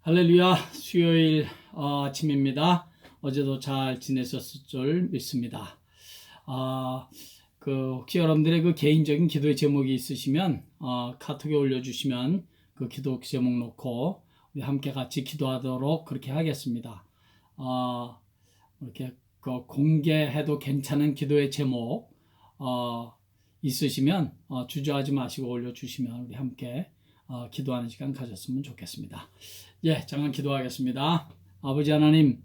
할렐루야. 수요일 아침입니다. 어제도 잘 지내셨을 줄 믿습니다. 혹시 여러분들의 그 개인적인 기도의 제목이 있으시면 카톡에 올려주시면 그 기도 제목 놓고 우리 함께 같이 기도하도록 그렇게 하겠습니다. 이렇게 공개해도 괜찮은 기도의 제목 있으시면 주저하지 마시고 올려주시면 우리 함께 기도하는 시간 가졌으면 좋겠습니다. 잠깐 기도하겠습니다. 아버지 하나님,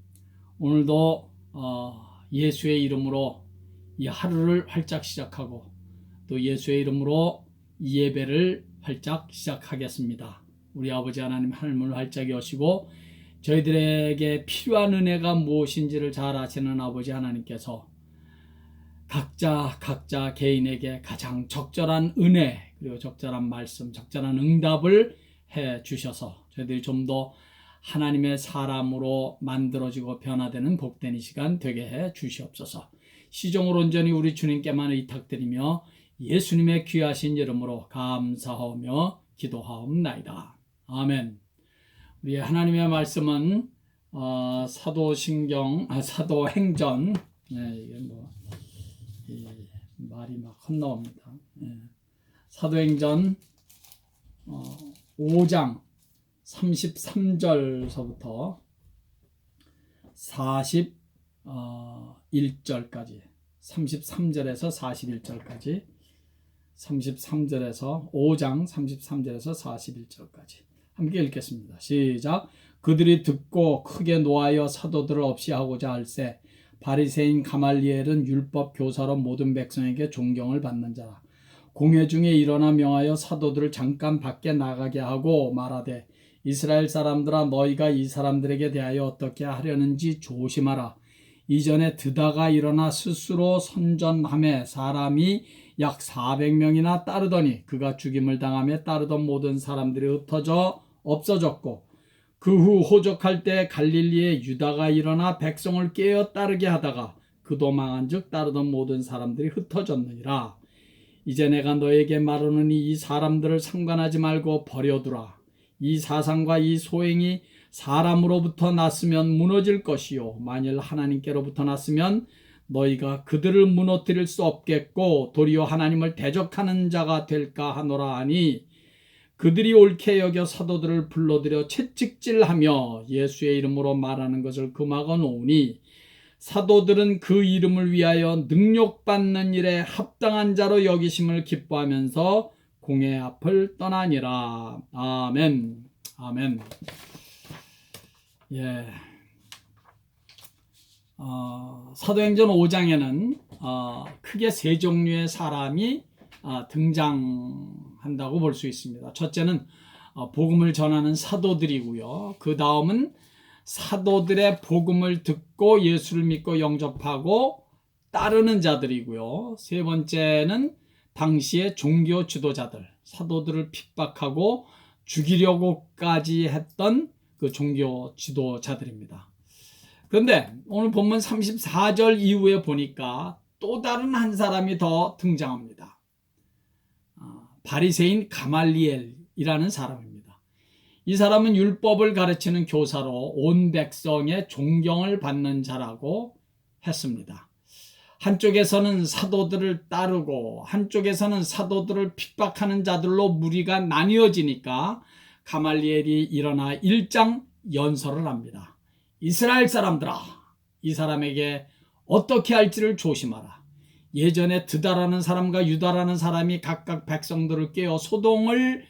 오늘도 예수의 이름으로 이 하루를 활짝 시작하고 또 예수의 이름으로 이 예배를 활짝 시작하겠습니다. 우리 아버지 하나님, 하늘문을 활짝 여시고 저희들에게 필요한 은혜가 무엇인지를 잘 아시는 아버지 하나님께서 각자 개인에게 가장 적절한 은혜, 그리고 적절한 말씀, 적절한 응답을 해 주셔서 저희들이 좀 더 하나님의 사람으로 만들어지고 변화되는 복된 이 시간 되게 해 주시옵소서. 시종을 온전히 우리 주님께만 의탁드리며 예수님의 귀하신 이름으로 감사하며 기도하옵나이다. 아멘. 우리 하나님의 말씀은 사도행전, 이게 말이 막 헛나옵니다. 사도행전 5장 33절서부터 41절까지 33절에서 41절까지 33절에서 5장 33절에서 41절까지 함께 읽겠습니다. 시작. 그들이 듣고 크게 노하여 사도들을 없이 하고자 할세 바리새인 가말리엘은 율법 교사로 모든 백성에게 존경을 받는 자라. 공회 중에 일어나 명하여 사도들을 잠깐 밖에 나가게 하고 말하되 이스라엘 사람들아, 너희가 이 사람들에게 대하여 어떻게 하려는지 조심하라. 이전에 드다가 일어나 스스로 선전하며 사람이 약 400명이나 따르더니 그가 죽임을 당하며 따르던 모든 사람들이 흩어져 없어졌고 그 후 호적할 때 갈릴리에 유다가 일어나 백성을 깨어 따르게 하다가 그도 망한즉 따르던 모든 사람들이 흩어졌느니라. 이제 내가 너에게 말하노니 이 사람들을 상관하지 말고 버려두라. 이 사상과 이 소행이 사람으로부터 났으면 무너질 것이요 만일 하나님께로부터 났으면 너희가 그들을 무너뜨릴 수 없겠고 도리어 하나님을 대적하는 자가 될까 하노라 하니 그들이 옳게 여겨 사도들을 불러들여 채찍질하며 예수의 이름으로 말하는 것을 금하고 놓으니 사도들은 그 이름을 위하여 능력받는 일에 합당한 자로 여기심을 기뻐하면서 공회 앞을 떠나니라. 아멘. 아멘. 사도행전 5장에는 크게 세 종류의 사람이 등장한다고 볼 수 있습니다. 첫째는 복음을 전하는 사도들이고요. 그 다음은 사도들의 복음을 듣고 예수를 믿고 영접하고 따르는 자들이고요. 세 번째는 당시의 종교 지도자들, 사도들을 핍박하고 죽이려고까지 했던 그 종교 지도자들입니다. 그런데 오늘 본문 34절 이후에 보니까 또 다른 한 사람이 더 등장합니다. 바리새인 가말리엘이라는 사람입니다. 이 사람은 율법을 가르치는 교사로 온 백성의 존경을 받는 자라고 했습니다. 한쪽에서는 사도들을 따르고 한쪽에서는 사도들을 핍박하는 자들로 무리가 나뉘어지니까 가말리엘이 일어나 일장 연설을 합니다. 이스라엘 사람들아, 이 사람에게 어떻게 할지를 조심하라. 예전에 드다라는 사람과 유다라는 사람이 각각 백성들을 깨어 소동을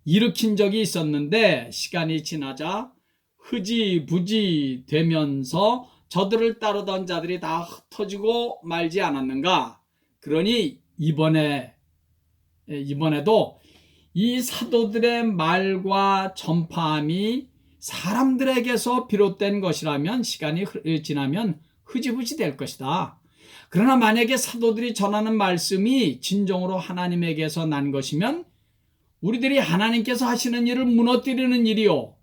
일으킨 적이 있었는데 시간이 지나자 흐지부지 되면서 저들을 따르던 자들이 다 흩어지고 말지 않았는가. 그러니 이번에도 이 사도들의 말과 전파함이 사람들에게서 비롯된 것이라면 시간이 지나면 흐지부지 될 것이다. 그러나 만약에 사도들이 전하는 말씀이 진정으로 하나님에게서 난 것이면 우리들이 하나님께서 하시는 일을 무너뜨리는 일이요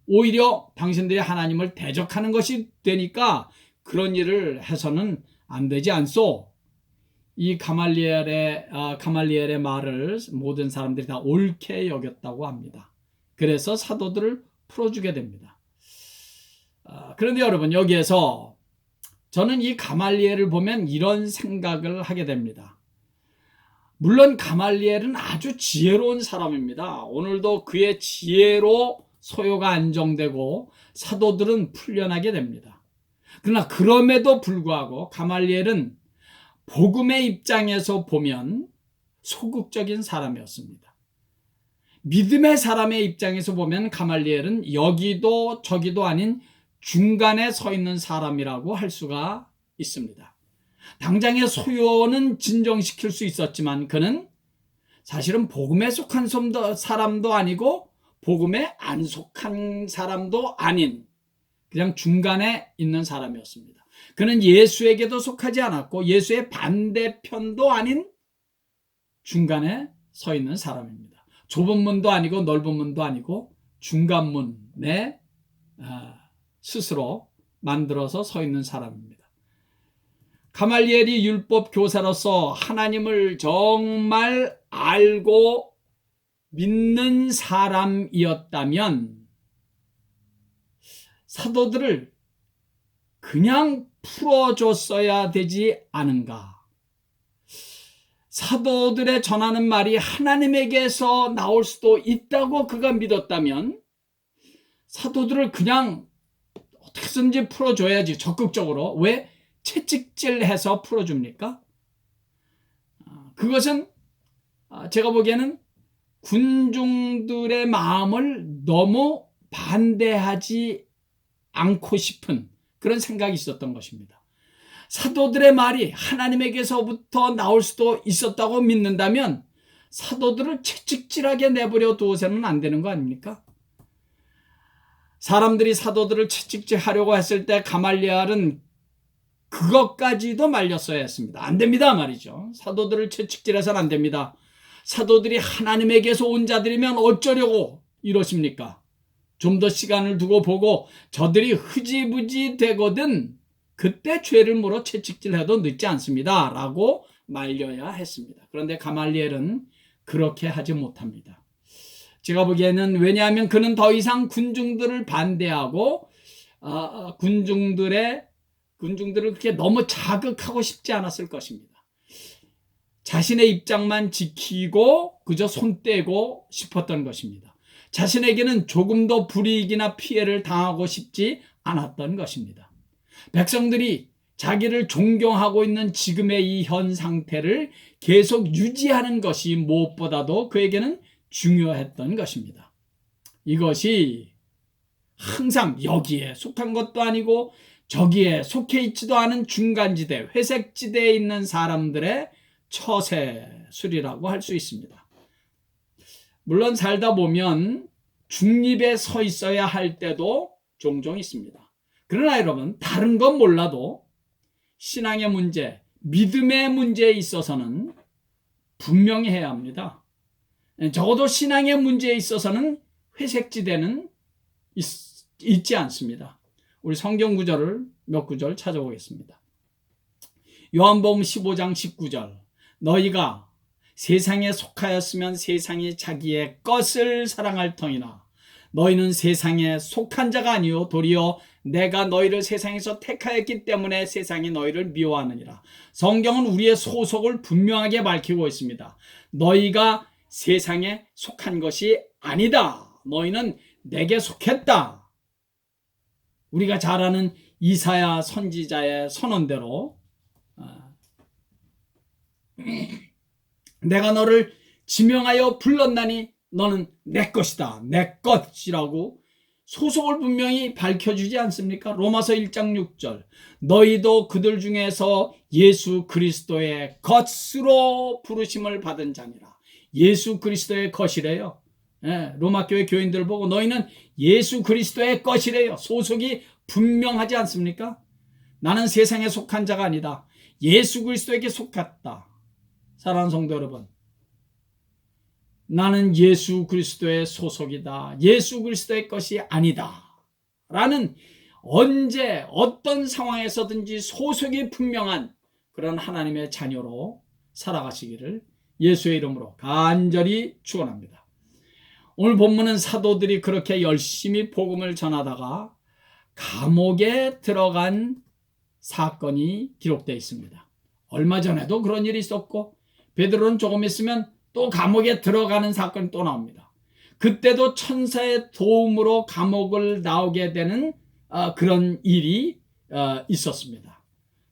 오히려 당신들이 하나님을 대적하는 것이 되니까 그런 일을 해서는 안 되지 않소. 이 가말리엘의 말을 모든 사람들이 다 옳게 여겼다고 합니다. 그래서 사도들을 풀어주게 됩니다. 그런데 여러분, 여기에서 저는 이 가말리엘을 보면 이런 생각을 하게 됩니다. 물론 가말리엘은 아주 지혜로운 사람입니다. 오늘도 그의 지혜로 소요가 안정되고 사도들은 풀려나게 됩니다. 그러나 그럼에도 불구하고 가말리엘은 복음의 입장에서 보면 소극적인 사람이었습니다. 믿음의 사람의 입장에서 보면 가말리엘은 여기도 저기도 아닌 중간에 서 있는 사람이라고 할 수가 있습니다. 당장의 소요는 진정시킬 수 있었지만 그는 사실은 복음에 속한 사람도 아니고 복음에 안 속한 사람도 아닌 그냥 중간에 있는 사람이었습니다. 그는 예수에게도 속하지 않았고 예수의 반대편도 아닌 중간에 서 있는 사람입니다. 좁은 문도 아니고 넓은 문도 아니고 중간 문에 스스로 만들어서 서 있는 사람입니다. 가말리엘이 율법 교사로서 하나님을 정말 알고 믿는 사람이었다면 사도들을 그냥 풀어줬어야 되지 않은가? 사도들의 전하는 말이 하나님에게서 나올 수도 있다고 그가 믿었다면 사도들을 그냥 어떻게든지 풀어줘야지, 적극적으로. 왜 채찍질해서 풀어줍니까? 그것은 제가 보기에는 군중들의 마음을 너무 반대하지 않고 싶은 그런 생각이 있었던 것입니다. 사도들의 말이 하나님에게서부터 나올 수도 있었다고 믿는다면 사도들을 채찍질하게 내버려 두어서는 안 되는 거 아닙니까? 사람들이 사도들을 채찍질하려고 했을 때 가말리엘은 그것까지도 말렸어야 했습니다. 안 됩니다 말이죠. 사도들을 채찍질해서는 안 됩니다. 사도들이 하나님에게서 온 자들이면 어쩌려고 이러십니까? 좀 더 시간을 두고 보고 저들이 흐지부지 되거든 그때 죄를 물어 채찍질해도 늦지 않습니다 라고 말려야 했습니다. 그런데 가말리엘은 그렇게 하지 못합니다. 제가 보기에는, 왜냐하면 그는 더 이상 군중들을 반대하고 군중들을 그렇게 너무 자극하고 싶지 않았을 것입니다. 자신의 입장만 지키고 그저 손 떼고 싶었던 것입니다. 자신에게는 조금도 불이익이나 피해를 당하고 싶지 않았던 것입니다. 백성들이 자기를 존경하고 있는 지금의 이 현 상태를 계속 유지하는 것이 무엇보다도 그에게는 중요했던 것입니다. 이것이 항상 여기에 속한 것도 아니고 저기에 속해 있지도 않은 중간지대, 회색지대에 있는 사람들의 처세술이라고 할 수 있습니다. 물론 살다 보면 중립에 서 있어야 할 때도 종종 있습니다. 그러나 여러분, 다른 건 몰라도 신앙의 문제, 믿음의 문제에 있어서는 분명히 해야 합니다. 적어도 신앙의 문제에 있어서는 회색지대는 있지 않습니다. 우리 성경 구절을 몇 구절 찾아보겠습니다. 요한복음 15장 19절, 너희가 세상에 속하였으면 세상이 자기의 것을 사랑할 터이나 너희는 세상에 속한 자가 아니요 도리어 내가 너희를 세상에서 택하였기 때문에 세상이 너희를 미워하느니라. 성경은 우리의 소속을 분명하게 밝히고 있습니다. 너희가 세상에 속한 것이 아니다. 너희는 내게 속했다. 우리가 잘 아는 이사야 선지자의 선언대로 내가 너를 지명하여 불렀나니 너는 내 것이다. 내 것이라고 소속을 분명히 밝혀주지 않습니까? 로마서 1장 6절, 너희도 그들 중에서 예수 그리스도의 것으로 부르심을 받은 자니라. 예수 그리스도의 것이래요. 로마교회 교인들 보고 너희는 예수 그리스도의 것이래요. 소속이 분명하지 않습니까? 나는 세상에 속한 자가 아니다. 예수 그리스도에게 속했다. 사랑하는 성도 여러분, 나는 예수 그리스도의 소속이다. 예수 그리스도의 것이 아니다. 라는, 언제 어떤 상황에서든지 소속이 분명한 그런 하나님의 자녀로 살아가시기를 예수의 이름으로 간절히 축원합니다. 오늘 본문은 사도들이 그렇게 열심히 복음을 전하다가 감옥에 들어간 사건이 기록되어 있습니다. 얼마 전에도 그런 일이 있었고 베드로는 조금 있으면 또 감옥에 들어가는 사건이 또 나옵니다. 그때도 천사의 도움으로 감옥을 나오게 되는 그런 일이 있었습니다.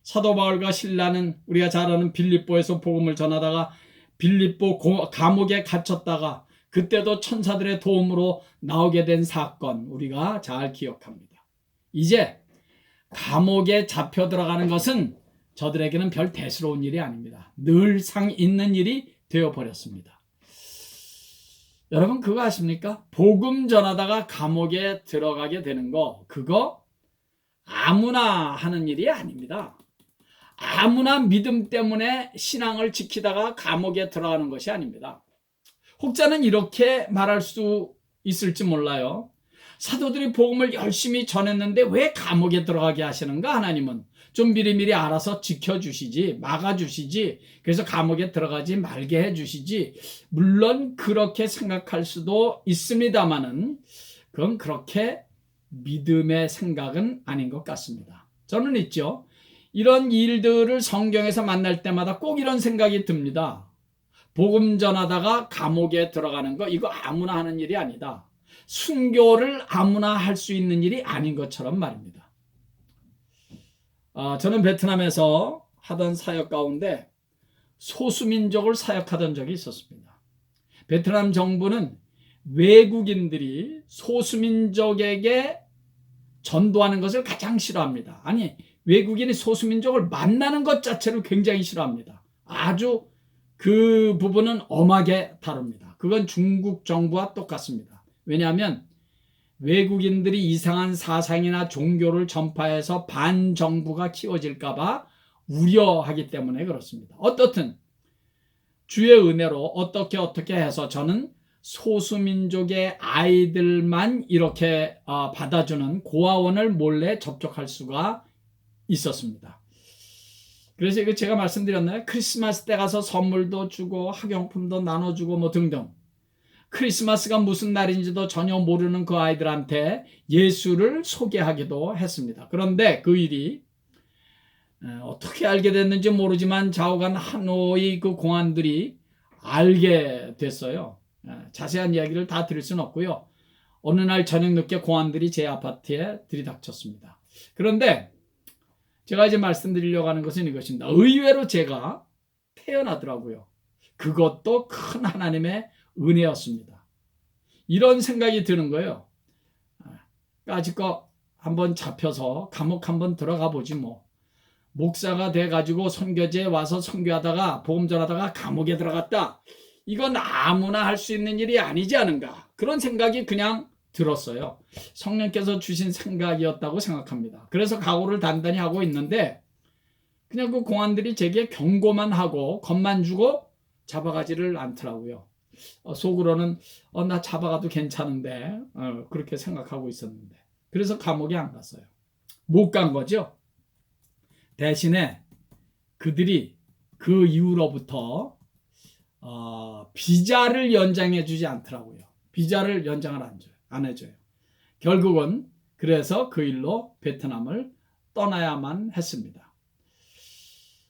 사도 바울과 실라는 우리가 잘 아는 빌립보에서 복음을 전하다가 빌립보 감옥에 갇혔다가 그때도 천사들의 도움으로 나오게 된 사건 우리가 잘 기억합니다. 이제 감옥에 잡혀 들어가는 것은 저들에게는 별 대수로운 일이 아닙니다. 늘상 있는 일이 되어버렸습니다. 여러분 그거 아십니까? 복음 전하다가 감옥에 들어가게 되는 거 그거 아무나 하는 일이 아닙니다. 아무나 믿음 때문에 신앙을 지키다가 감옥에 들어가는 것이 아닙니다. 혹자는 이렇게 말할 수 있을지 몰라요. 사도들이 복음을 열심히 전했는데 왜 감옥에 들어가게 하시는가? 하나님은 좀 미리미리 알아서 지켜주시지, 막아주시지, 그래서 감옥에 들어가지 말게 해주시지. 물론 그렇게 생각할 수도 있습니다만은 그건 그렇게 믿음의 생각은 아닌 것 같습니다. 저는 있죠. 이런 일들을 성경에서 만날 때마다 꼭 이런 생각이 듭니다. 복음 전하다가 감옥에 들어가는 거 이거 아무나 하는 일이 아니다. 순교를 아무나 할 수 있는 일이 아닌 것처럼 말입니다. 저는 베트남에서 하던 사역 가운데 소수민족을 사역하던 적이 있었습니다. 베트남 정부는 외국인들이 소수민족에게 전도하는 것을 가장 싫어합니다. 아니 외국인이 소수민족을 만나는 것 자체를 굉장히 싫어합니다. 아주 그 부분은 엄하게 다룹니다. 그건 중국 정부와 똑같습니다. 왜냐하면 외국인들이 이상한 사상이나 종교를 전파해서 반정부가 키워질까 봐 우려하기 때문에 그렇습니다. 어떻든 주의 은혜로 어떻게 해서 저는 소수민족의 아이들만 이렇게 받아주는 고아원을 몰래 접촉할 수가 있었습니다. 그래서 이거 제가 말씀드렸나요? 크리스마스 때 가서 선물도 주고 학용품도 나눠주고 뭐 등등. 크리스마스가 무슨 날인지도 전혀 모르는 그 아이들한테 예수를 소개하기도 했습니다. 그런데 그 일이 어떻게 알게 됐는지 모르지만 좌우간 하노이 그 공안들이 알게 됐어요. 자세한 이야기를 다 드릴 수는 없고요. 어느 날 저녁 늦게 공안들이 제 아파트에 들이닥쳤습니다. 그런데 제가 이제 말씀드리려고 하는 것은 이것입니다. 의외로 제가 태어나더라고요. 그것도 큰 하나님의 은혜였습니다. 이런 생각이 드는 거예요. 까짓거 한번 잡혀서 감옥 한번 들어가 보지 뭐. 목사가 돼가지고 선교제에 와서 선교하다가 복음 전하다가 감옥에 들어갔다. 이건 아무나 할 수 있는 일이 아니지 않은가. 그런 생각이 그냥 들었어요. 성령께서 주신 생각이었다고 생각합니다. 그래서 각오를 단단히 하고 있는데 그냥 그 공안들이 제게 경고만 하고 겁만 주고 잡아가지를 않더라고요. 속으로는 나 잡아가도 괜찮은데 그렇게 생각하고 있었는데 그래서 감옥에 안 갔어요. 못 간 거죠. 대신에 그들이 그 이후로부터 비자를 연장해 주지 않더라고요. 비자를 연장을 안 해줘요. 결국은 그래서 그 일로 베트남을 떠나야만 했습니다.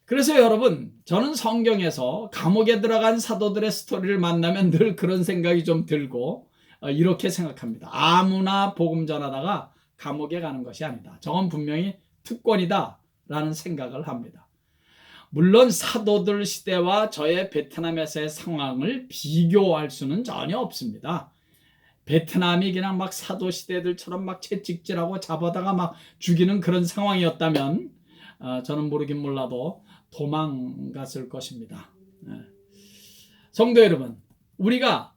그래서 여러분 저는 성경에서 감옥에 들어간 사도들의 스토리를 만나면 늘 그런 생각이 좀 들고 이렇게 생각합니다. 아무나 복음 전하다가 감옥에 가는 것이 아니다. 저건 분명히 특권이다 라는 생각을 합니다. 물론 사도들 시대와 저의 베트남에서의 상황을 비교할 수는 전혀 없습니다. 베트남이 그냥 막 사도 시대들처럼 막 채찍질하고 잡아다가 막 죽이는 그런 상황이었다면 저는 모르긴 몰라도 도망갔을 것입니다. 성도 여러분, 우리가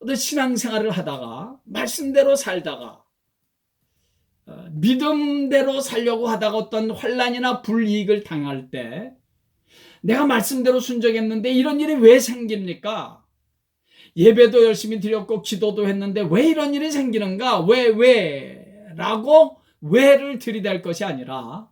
어떤 신앙생활을 하다가 말씀대로 살다가 믿음대로 살려고 하다가 어떤 환난이나 불이익을 당할 때 내가 말씀대로 순종했는데 이런 일이 왜 생깁니까? 예배도 열심히 드렸고 기도도 했는데 왜 이런 일이 생기는가? 라고 왜를 들이댈 것이 아니라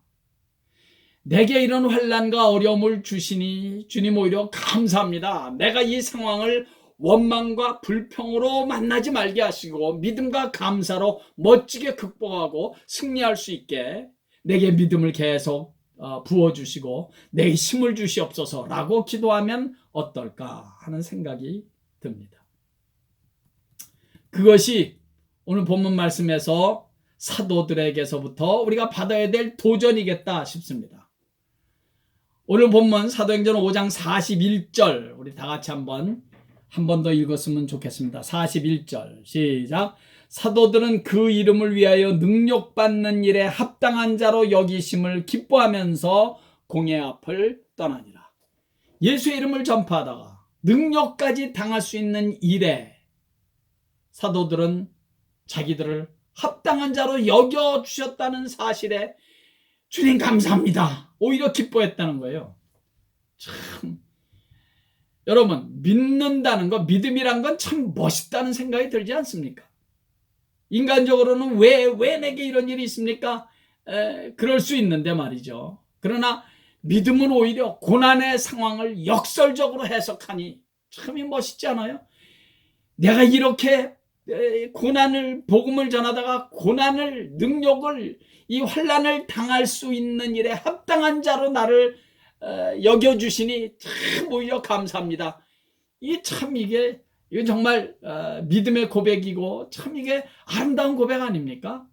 내게 이런 환난과 어려움을 주시니 주님 오히려 감사합니다. 내가 이 상황을 원망과 불평으로 만나지 말게 하시고 믿음과 감사로 멋지게 극복하고 승리할 수 있게 내게 믿음을 계속 부어주시고 내게 힘을 주시옵소서라고 기도하면 어떨까 하는 생각이 듭니다. 그것이 오늘 본문 말씀에서 사도들에게서부터 우리가 받아야 될 도전이겠다 싶습니다. 오늘 본문 사도행전 5장 41절 우리 다 같이 한 번 더 읽었으면 좋겠습니다. 41절 시작. 사도들은 그 이름을 위하여 능력받는 일에 합당한 자로 여기심을 기뻐하면서 공회 앞을 떠나니라. 예수의 이름을 전파하다가 능력까지 당할 수 있는 일에 사도들은 자기들을 합당한 자로 여겨주셨다는 사실에 주님 감사합니다. 오히려 기뻐했다는 거예요. 참, 여러분 믿는다는 거, 믿음이란 건 참 멋있다는 생각이 들지 않습니까? 인간적으로는 왜 내게 이런 일이 있습니까? 그럴 수 있는데 말이죠. 그러나 믿음은 오히려 고난의 상황을 역설적으로 해석하니 참 멋있지 않아요? 내가 이렇게 고난을, 복음을 전하다가 고난을, 능력을, 이 환난을 당할 수 있는 일에 합당한 자로 나를 여겨주시니 참 오히려 감사합니다. 이게 정말 믿음의 고백이고 참 이게 아름다운 고백 아닙니까?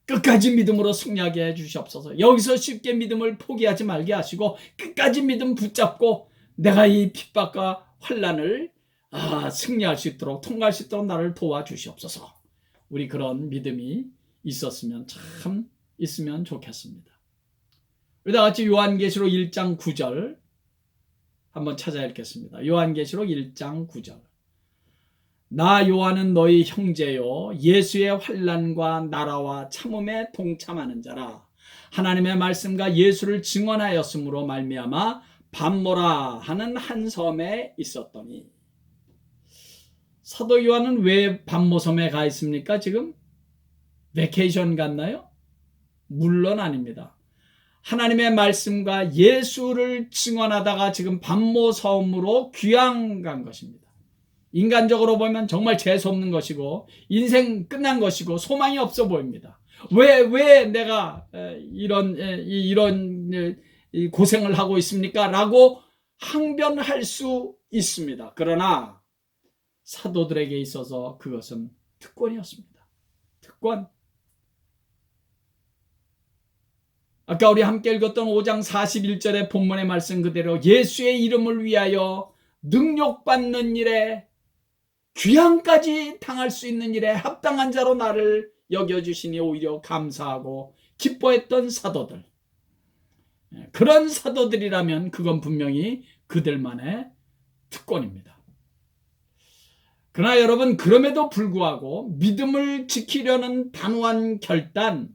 끝까지 믿음으로 승리하게 해주시옵소서. 여기서 쉽게 믿음을 포기하지 말게 하시고 끝까지 믿음 붙잡고 내가 이 핍박과 환난을 승리할 수 있도록, 통과할 수 있도록 나를 도와주시옵소서. 우리 그런 믿음이 있으면 좋겠습니다. 우리 다 같이 요한계시록 1장 9절 한번 찾아 읽겠습니다. 요한계시록 1장 9절. 나 요한은 너희 형제요 예수의 환난과 나라와 참음에 동참하는 자라. 하나님의 말씀과 예수를 증언하였으므로 말미암아 밤모라 하는 한 섬에 있었더니. 사도 요한은 왜 밤모섬에 가 있습니까? 지금 베케이션 갔나요? 물론 아닙니다. 하나님의 말씀과 예수를 증언하다가 지금 밤모섬으로 귀향 간 것입니다. 인간적으로 보면 정말 재수없는 것이고 인생 끝난 것이고 소망이 없어 보입니다. 왜 내가 이런 고생을 하고 있습니까? 라고 항변할 수 있습니다. 그러나 사도들에게 있어서 그것은 특권이었습니다. 특권. 아까 우리 함께 읽었던 5장 41절의 본문의 말씀 그대로 예수의 이름을 위하여 능력받는 일에 귀향까지 당할 수 있는 일에 합당한 자로 나를 여겨주시니 오히려 감사하고 기뻐했던 사도들. 그런 사도들이라면 그건 분명히 그들만의 특권입니다. 그러나 여러분, 그럼에도 불구하고 믿음을 지키려는 단호한 결단,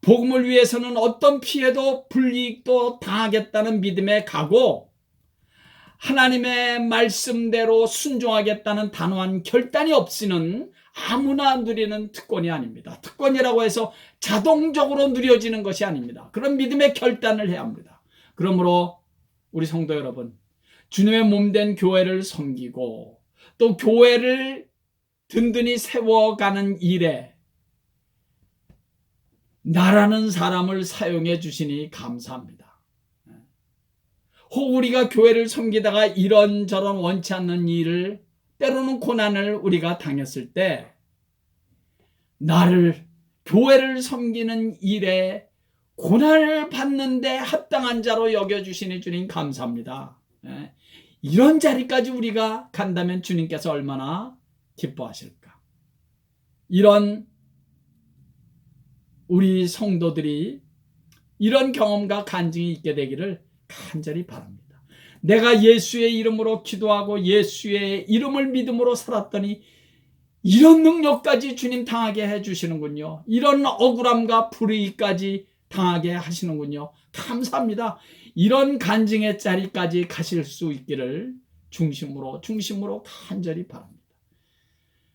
복음을 위해서는 어떤 피해도 불이익도 당하겠다는 믿음의 각오, 하나님의 말씀대로 순종하겠다는 단호한 결단이 없이는 아무나 누리는 특권이 아닙니다. 특권이라고 해서 자동적으로 누려지는 것이 아닙니다. 그런 믿음의 결단을 해야 합니다. 그러므로 우리 성도 여러분, 주님의 몸된 교회를 섬기고 또 교회를 든든히 세워가는 일에 나라는 사람을 사용해 주시니 감사합니다. 혹 우리가 교회를 섬기다가 이런저런 원치 않는 일을, 때로는 고난을 우리가 당했을 때 나를, 교회를 섬기는 일에 고난을 받는데 합당한 자로 여겨주시니 주님 감사합니다. 이런 자리까지 우리가 간다면 주님께서 얼마나 기뻐하실까. 이런 우리 성도들이 이런 경험과 간증이 있게 되기를 간절히 바랍니다. 내가 예수의 이름으로 기도하고 예수의 이름을 믿음으로 살았더니 이런 능력까지 주님 당하게 해주시는군요. 이런 억울함과 불의까지 당하게 하시는군요. 감사합니다. 이런 간증의 자리까지 가실 수 있기를 중심으로 간절히 바랍니다.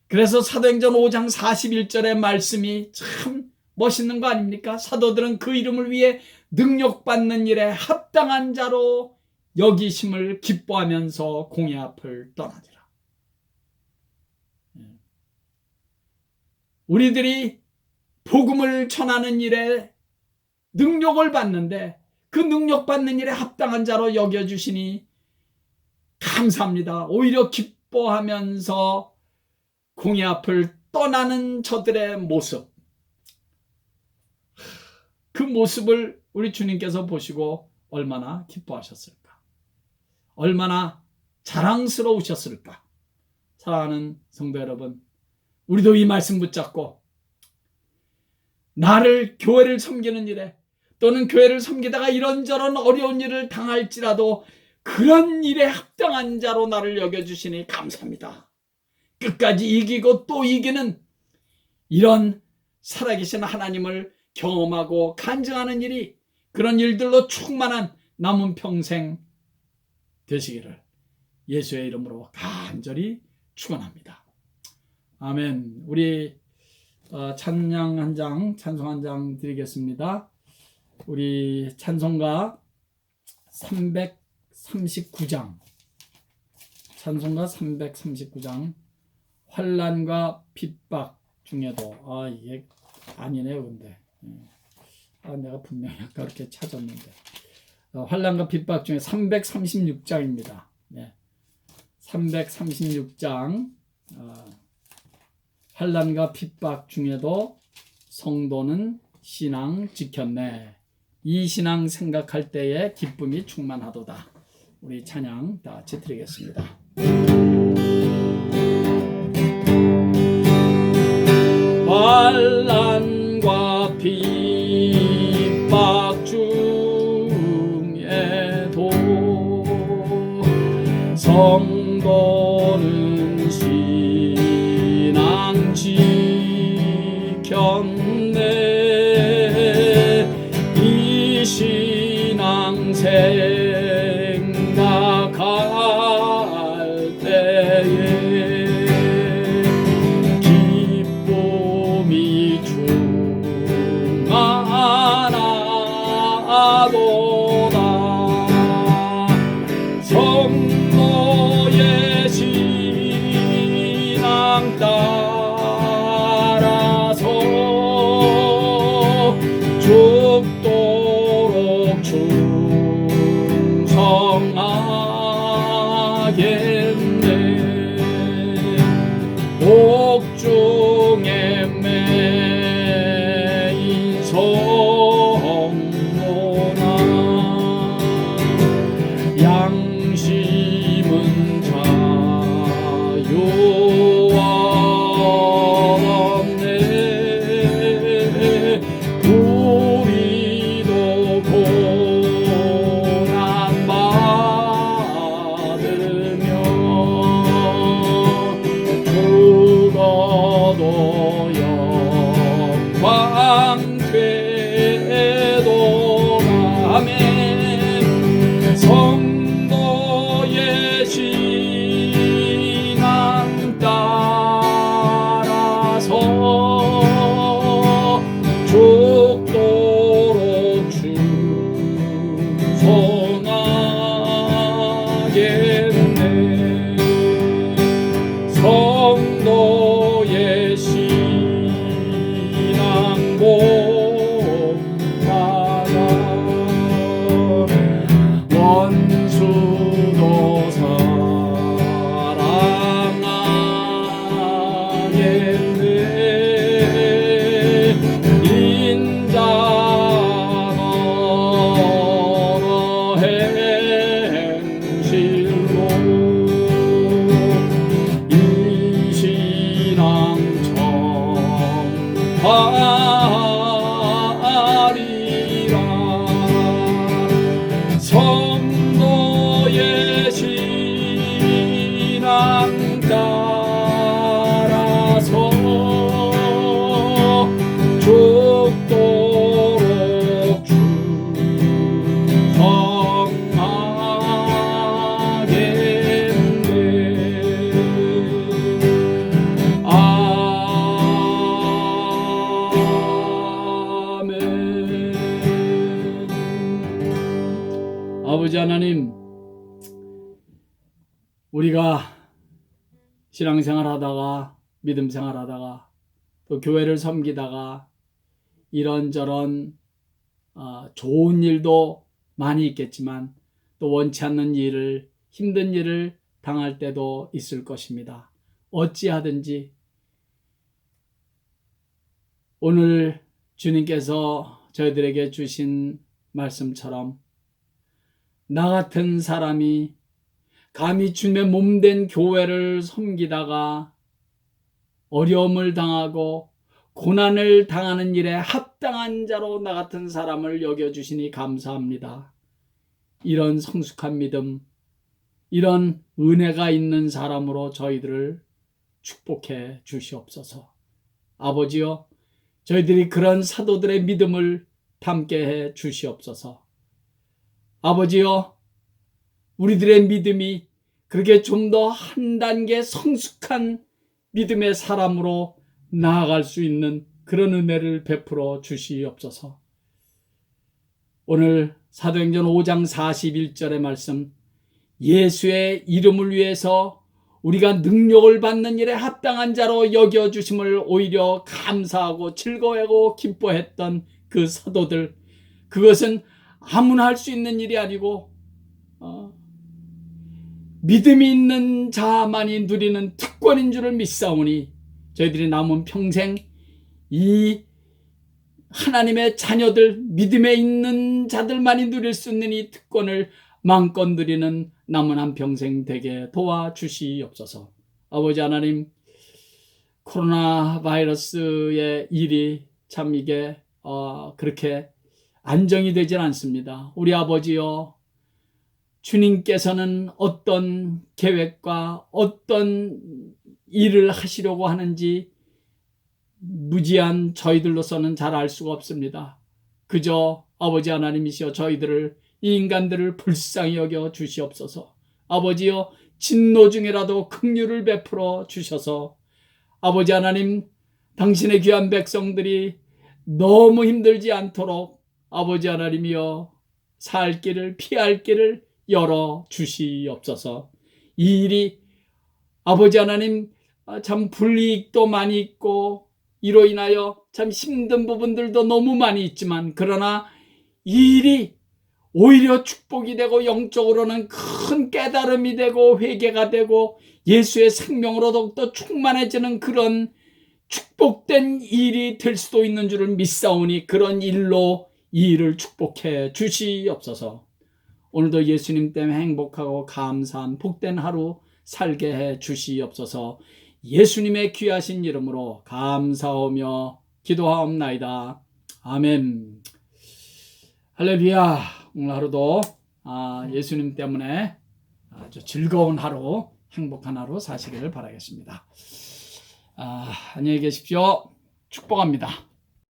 그래서 사도행전 5장 41절의 말씀이 참 멋있는 거 아닙니까? 사도들은 그 이름을 위해 능력받는 일에 합당한 자로 여기심을 기뻐하면서 공의 앞을 떠나니라. 우리들이 복음을 전하는 일에 능력을 받는데 그 능력 받는 일에 합당한 자로 여겨주시니 감사합니다. 오히려 기뻐하면서 공의 앞을 떠나는 저들의 모습, 그 모습을 우리 주님께서 보시고 얼마나 기뻐하셨을까, 얼마나 자랑스러우셨을까. 사랑하는 성도 여러분, 우리도 이 말씀 붙잡고 나를 교회를 섬기는 일에 또는 교회를 섬기다가 이런저런 어려운 일을 당할지라도 그런 일에 합당한 자로 나를 여겨주시니 감사합니다. 끝까지 이기고 또 이기는 이런 살아계신 하나님을 경험하고 간증하는 일이, 그런 일들로 충만한 남은 평생 되시기를 예수의 이름으로 간절히 축원합니다. 아멘. 우리 찬양 한 장, 찬송 한 장 드리겠습니다. 우리 찬송가 339장, 찬송가 339장, 환난과 핍박 중에도, 이게 아니네요. 근데 내가 분명히 아까 그렇게 찾았는데, 환난과 핍박 중에 336장입니다. 336장, 환난과 핍박 중에도 성도는 신앙 지켰네. 이 신앙 생각할 때에 기쁨이 충만하도다. 우리 찬양 다 같이 드리겠습니다. 환난과 핍박 중에도 성도는 신앙 지켰네. 이 신앙 생각할 때에 기쁨이 충만하도다. 성도의 신앙 따라서 죽도록 충성하겠네. 옥중에 매인 성도나 양심은 자유없네. 우리도 고난 받으며 죽어도 영광 되도다. 아멘. 성도의 신앙 따라서 죽도록 충성하겠네. 성도의 신앙 본받아 원수도 사랑하겠네. 인자너 행실로 이 신앙 전하리라. 성도의 신앙 따라서 죽도록 충성하겠네. 아멘. 아버지 하나님, 우리가 신앙생활 하다가 믿음 생활 하다가 또 교회를 섬기다가 이런저런 좋은 일도 많이 있겠지만 또 원치 않는 일을, 힘든 일을 당할 때도 있을 것입니다. 어찌하든지 오늘 주님께서 저희들에게 주신 말씀처럼 나 같은 사람이 감히 주님의 몸된 교회를 섬기다가 어려움을 당하고 고난을 당하는 일에 합당한 자로 나 같은 사람을 여겨주시니 감사합니다. 이런 성숙한 믿음, 이런 은혜가 있는 사람으로 저희들을 축복해 주시옵소서. 아버지여, 저희들이 그런 사도들의 믿음을 담게 해 주시옵소서. 아버지여, 우리들의 믿음이 그렇게 좀 더 한 단계 성숙한 믿음의 사람으로 나아갈 수 있는 그런 은혜를 베풀어 주시옵소서. 오늘 사도행전 5장 41절의 말씀, 예수의 이름을 위해서 우리가 능력을 받는 일에 합당한 자로 여겨주심을 오히려 감사하고 즐거워하고 기뻐했던 그 사도들, 그것은 아무나 할 수 있는 일이 아니고 믿음이 있는 자만이 누리는 특권인 줄을 믿사오니 저희들이 남은 평생 이 하나님의 자녀들, 믿음에 있는 자들만이 누릴 수 있는 이 특권을 마음껏 누리는 남은 한평생 되게 도와주시옵소서. 아버지 하나님, 코로나 바이러스의 일이 참 이게 그렇게 안정이 되질 않습니다. 우리 아버지여, 주님께서는 어떤 계획과 어떤 일을 하시려고 하는지 무지한 저희들로서는 잘 알 수가 없습니다. 그저 아버지 하나님이시여 저희들을, 이 인간들을 불쌍히 여겨 주시옵소서. 아버지여, 진노 중에라도 긍휼을 베풀어 주셔서 아버지 하나님, 당신의 귀한 백성들이 너무 힘들지 않도록 아버지 하나님이여 살 길을, 피할 길을 열어 주시옵소서. 이 일이 아버지 하나님 참 불이익도 많이 있고 이로 인하여 참 힘든 부분들도 너무 많이 있지만, 그러나 이 일이 오히려 축복이 되고 영적으로는 큰 깨달음이 되고 회개가 되고 예수의 생명으로 더욱더 충만해지는 그런 축복된 일이 될 수도 있는 줄을 믿사오니 그런 일로 이 일을 축복해 주시옵소서. 오늘도 예수님 때문에 행복하고 감사한 복된 하루 살게 해 주시옵소서. 예수님의 귀하신 이름으로 감사하며 기도하옵나이다. 아멘. 할렐루야. 오늘 하루도 예수님 때문에 아주 즐거운 하루, 행복한 하루 사시기를 바라겠습니다. 안녕히 계십시오. 축복합니다.